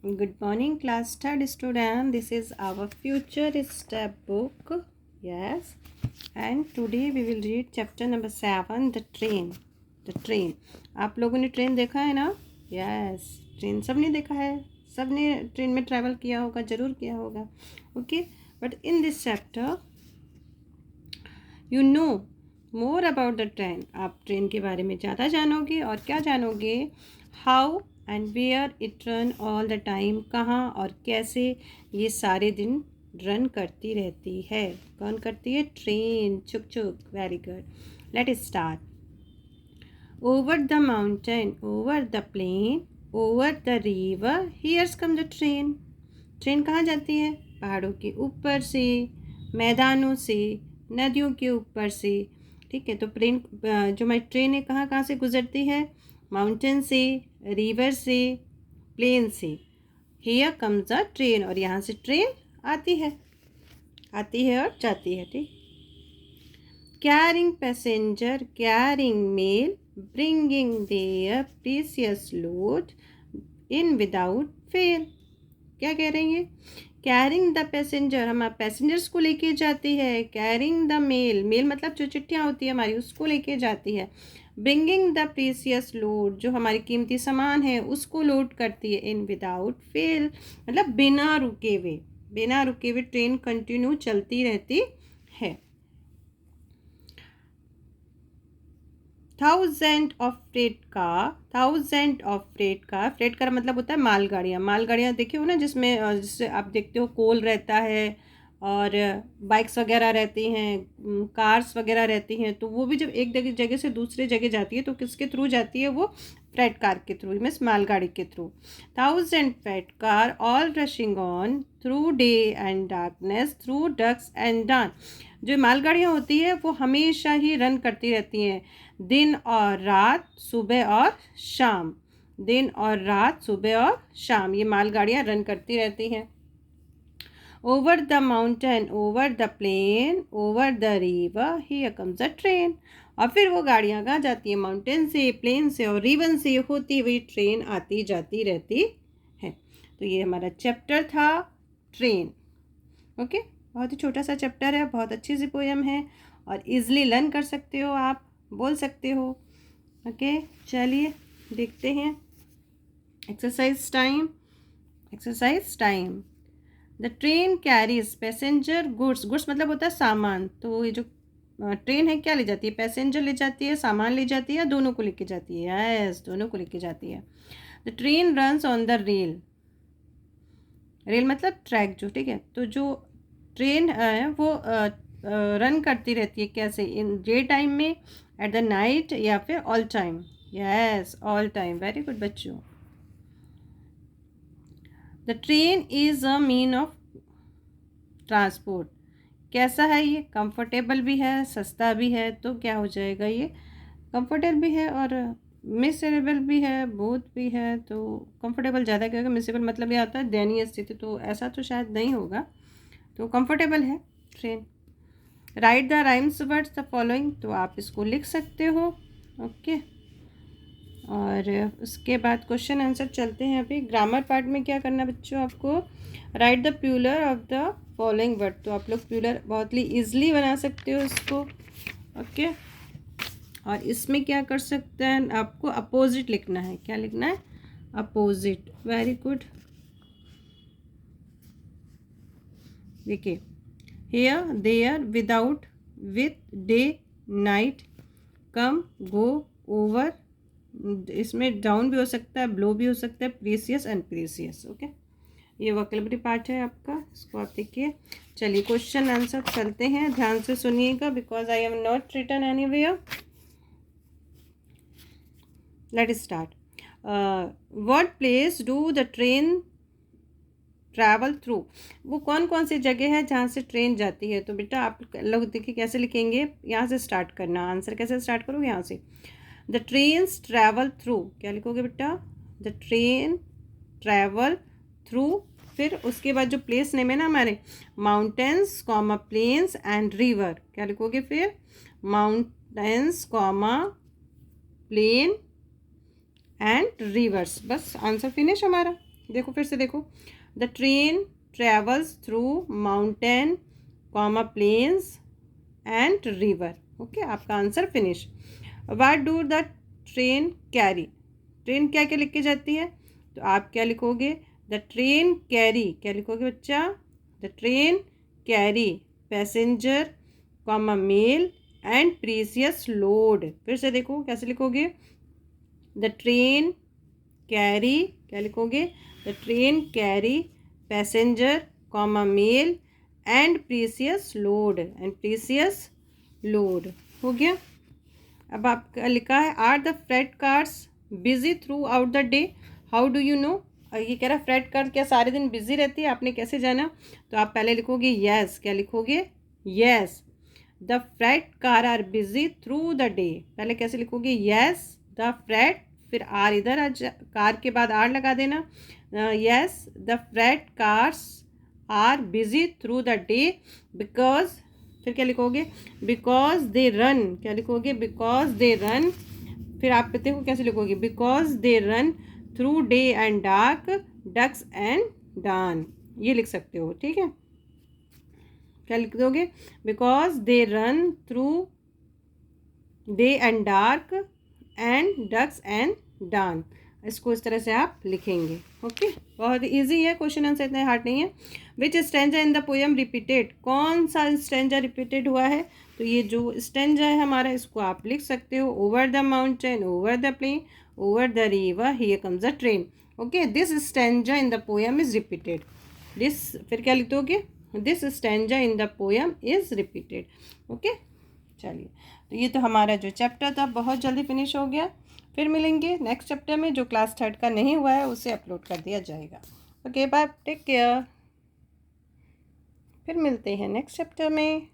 Good morning, class third student. This is our future step book. Yes, and today we will read chapter number 7, the train. The train. आप लोगों ने train देखा है ना? Yes, train सबने देखा है. सबने ट्रेन में ट्रैवल किया होगा, ज़रूर किया होगा. Okay, but in this chapter you know more about the train. आप ट्रेन के बारे में ज़्यादा जानोगे और क्या जानोगे? How and where it run all the time. कहाँ और कैसे ये सारे दिन रन करती रहती है. कौन करती है? ट्रेन. चुक चुक. Very good. Let it start. Over the mountain, over the plain, over the river, here's come the train. Train कहाँ जाती है? पहाड़ों के ऊपर से, मैदानों से, नदियों के ऊपर से. ठीक है, तो ट्रेन जो हमारी ट्रेन है कहाँ कहाँ से गुजरती है? माउंटेन से, रिवर से, प्लेन से. Here comes a train. और यहाँ से ट्रेन आती है और जाती है. ठीक. Carrying passenger, carrying mail, bringing their precious load in without fail. क्या कह रही है? कैरिंग द पैसेंजर, हम पैसेंजर्स को लेके जाती है. कैरिंग द मेल, मेल मतलब जो चिट्ठियाँ होती है हमारी, उसको लेके जाती है. ब्रिंगिंग द प्रीसियस लोड, जो हमारी कीमती सामान है उसको लोड करती है. इन विदाउट फेल मतलब बिना रुके हुए ट्रेन कंटिन्यू चलती रहती है. Thousand of freight car, freight car मतलब होता है मालगाड़ियाँ देखिए हो ना, जिससे आप देखते हो कोल रहता है और बाइक्स वगैरह रहती हैं, कार्स वगैरह रहती हैं. तो वो भी जब एक जगह से दूसरे जगह जाती है तो किसके थ्रू जाती है? वो फ्रेट कार के थ्रू, मीन्स मालगाड़ी के थ्रू. Thousand freight car all rushing on through day and darkness, through dusk and dawn. जो मालगाड़ियाँ होती है वो हमेशा ही रन करती रहती हैं, दिन और रात, सुबह और शाम. दिन और रात, सुबह और शाम ये मालगाड़ियाँ रन करती रहती हैं. Over the mountain, over the plain, over the river, here comes a train. और फिर वो गाड़ियाँ कहाँ जाती है? माउंटेन से, प्लेन से और रिवन से होती हुई ट्रेन आती जाती रहती है. तो ये हमारा चैप्टर था ट्रेन. ओके, बहुत ही छोटा सा चैप्टर है, बहुत अच्छी सी पोएम है और इजली लर्न कर सकते हो, आप बोल सकते हो. ओके, चलिए देखते हैं. Exercise time. The train carries passenger goods. Goods मतलब होता है सामान. तो ये जो ट्रेन है क्या ले जाती है? पैसेंजर ले जाती है, सामान ले जाती है, दोनों को लेके जाती है. यस, दोनों को लेके जाती है. The train runs on the rail. Rail मतलब ट्रैक जो. ठीक है, तो जो ट्रेन है वो रन करती रहती है कैसे? इन डे टाइम में, एट द नाइट, या फिर all time. Yes, all time. Very good बच्चों. The train is a mean of transport. कैसा है ये? कंफर्टेबल भी है, सस्ता भी है. तो क्या हो जाएगा? ये कंफर्टेबल भी है और मिसेबल भी है, बोथ भी है. तो कंफर्टेबल ज़्यादा क्या होगा? मिसेबल मतलब ये आता है दयनीय स्थिति. तो ऐसा तो शायद नहीं होगा. तो कंफर्टेबल है train. Right the rhymes words the following. तो आप इसको लिख सकते हो. ओके, और उसके बाद क्वेश्चन आंसर चलते हैं. अभी ग्रामर पार्ट में क्या करना बच्चों आपको? Right the plural of the following word. तो आप लोग प्यूलर बहुत ही ईजिली बना सकते हो इसको. ओके, और इसमें क्या कर सकते हैं? आपको अपोजिट लिखना है. क्या लिखना है? अपोजिट. Very good. देखिए, here, there, without, with, day, night, come, go, over. इसमें डाउन भी हो सकता है, ब्लो भी हो सकता है, प्रीसियस एंड प्रीसियस. ओके, ये वोकैबुलरी पार्ट है आपका, इसको आप देखिए. चलिए क्वेश्चन आंसर चलते हैं. ध्यान से सुनिएगा because I have not written anywhere. Let start. What place do the train travel through. वो कौन कौन सी जगह है जहाँ से ट्रेन जाती है? तो बेटा आप लोग देखिए कैसे लिखेंगे. यहाँ से स्टार्ट करना. आंसर कैसे स्टार्ट करोगे? यहाँ से. The trains travel through. क्या लिखोगे बेटा? The train travel through. फिर उसके बाद जो प्लेस नेम है ना हमारे, mountains comma plains and river. क्या लिखोगे फिर? Mountains comma plain and rivers. बस आंसर फिनिश हमारा. देखो फिर से देखो, the train travels through mountain comma plains and river. Okay, आपका answer finish. What do the train carry, train क्या क्या लिख के जाती है, तो आप क्या लिखोगे, द ट्रेन कैरी, क्या लिखोगे बच्चा, the train carry passenger comma mail and precious load. फिर से देखो कैसे लिखोगे, द ट्रेन कैरी, क्या लिखोगे, the train carry passenger comma mail and precious load, and precious load. हो गया। अब आपका लिखा है, are the freight cars busy throughout the day, how do you know. ये कह रहा है फ्रेट कार क्या सारे दिन बिजी रहती है, आपने कैसे जाना, तो आप पहले लिखोगे येस, क्या लिखोगे, yes the freight car are busy through the day. पहले कैसे लिखोगे, येस द फ्रेट, फिर आर इधर आ, कार के बाद आर लगा देना, yes the freight cars are busy through the day because, फिर क्या लिखोगे, बिकॉज दे रन, क्या लिखोगे, बिकॉज दे रन, फिर आप देखो कैसे लिखोगे, because they run through day and dark डक्स एंड डान, ये लिख सकते हो। ठीक है, क्या लिख दोगे, because they run through day and dark and डक्स एंड डान, इसको इस तरह से आप लिखेंगे। ओके, बहुत इजी है, क्वेश्चन आंसर इतना हार्ड नहीं है। Which stanza in the poem repeated, कौन सा स्टेंजा रिपीटेड हुआ है, तो ये जो स्टेंजा है हमारा, इसको आप लिख सकते हो, over the mountain, over the plain, over the river, here comes the train. Okay, this stanza in the poem is repeated, this, फिर क्या लिख दोगे, this stanza in the poem is repeated. Okay, चलिए, तो ये तो हमारा जो चैप्टर था बहुत जल्दी फिनिश हो गया। फिर मिलेंगे नेक्स्ट चैप्टर में, जो क्लास 3 का नहीं हुआ है उसे अपलोड कर दिया जाएगा। ओके बाय, टेक केयर, फिर मिलते हैं नेक्स्ट चैप्टर में।